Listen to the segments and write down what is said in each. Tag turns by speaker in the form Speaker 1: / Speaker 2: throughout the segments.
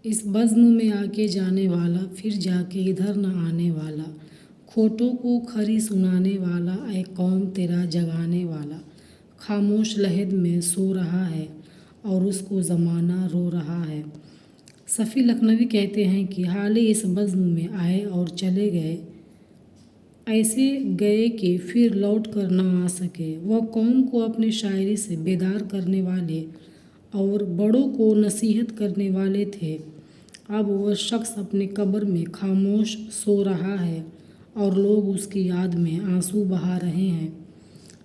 Speaker 1: اس بزم میں آ کے جانے والا، پھر جا کے ادھر نہ آنے والا، کھوٹوں کو کھری سنانے والا، اے قوم تیرا جگانے والا، خاموش لحد میں سو رہا ہے اور اس کو زمانہ رو رہا ہے۔ صفی لکھنوی کہتے ہیں کہ حالے اس بزم میں آئے اور چلے گئے، ایسے گئے کہ پھر لوٹ کر نہ آ سکے۔ وہ قوم کو اپنی شاعری سے بیدار کرنے والے اور بڑوں کو نصیحت کرنے والے تھے۔ اب وہ شخص اپنی قبر میں خاموش سو رہا ہے اور لوگ اس کی یاد میں آنسو بہا رہے ہیں۔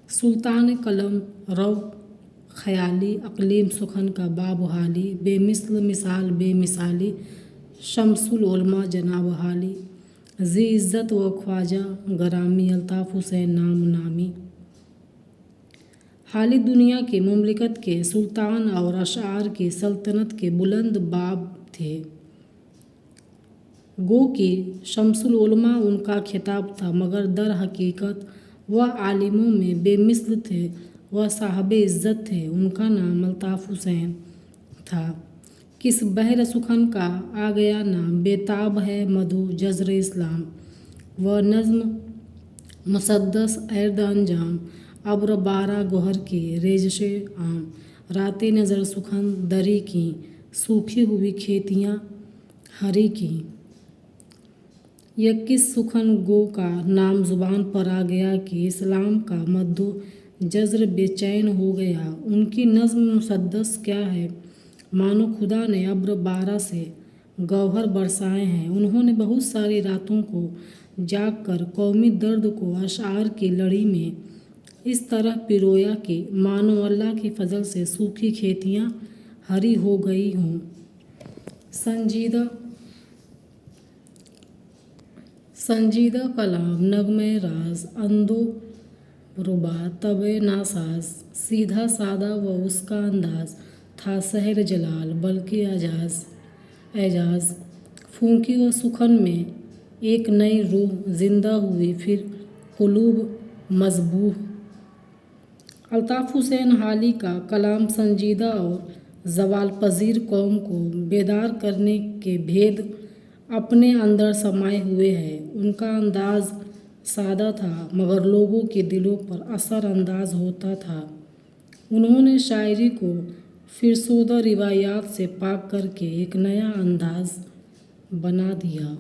Speaker 1: سلطان قلم رو خیالی، اقلیم سخن کا بابحالی، بے مثل مثال بے مثالی، شمس العلماء جناب حالی، ذی عزت و خواجہ گرامی، الطاف حسین نام نامی۔ حالی دنیا کی مملکت کے سلطان اور اشعار کی سلطنت کے بلند باب تھے۔ گو کہ شمس العلماء ان کا خطاب تھا، مگر در حقیقت وہ عالموں میں بے مثل تھے، وہ صاحب عزت تھے۔ ان کا نام الطاف حسین تھا۔ کس بحر سخن کا آ گیا نام، بے تاب ہے مدھو جزر اسلام۔ وہ نظم مسدس ارد انجام، ابر بارہ گہر کی ریزش عام۔ رات نظر سخن دری کیں، سوکھی ہوئی کھیتیاں ہری کیں۔ یہ کس سخن گو کا نام زبان پر آ گیا کہ اسلام کا مد و جزر بے چین ہو گیا۔ ان کی نظم مسدس کیا ہے، مانو خدا نے ابر بارہ سے گوہر برسائے ہیں۔ انہوں نے بہت ساری راتوں کو جاگ کر قومی درد کو اشعار کی لڑی میں اس طرح پرویا کہ مانو اللہ کے فضل سے سوکھی کھیتیاں ہری ہو گئی ہوں۔ سنجیدہ کلام، نغمۂ راز، اندو ربا، طبع ناساز، سیدھا سادہ و اس کا انداز تھا سحر جلال بلکہ اعجاز۔ پھونکی وہ سخن میں ایک نئی روح، زندہ ہوئی پھر قلوب مذبوح۔ الطاف حسین حالی کا کلام سنجیدہ اور زوال پذیر قوم کو بیدار کرنے کے بھید اپنے اندر سمائے ہوئے ہے۔ ان کا انداز سادہ تھا مگر لوگوں کے دلوں پر اثر انداز ہوتا تھا۔ انہوں نے شاعری کو فرسودہ روایات سے پاک کر کے ایک نیا انداز بنا دیا۔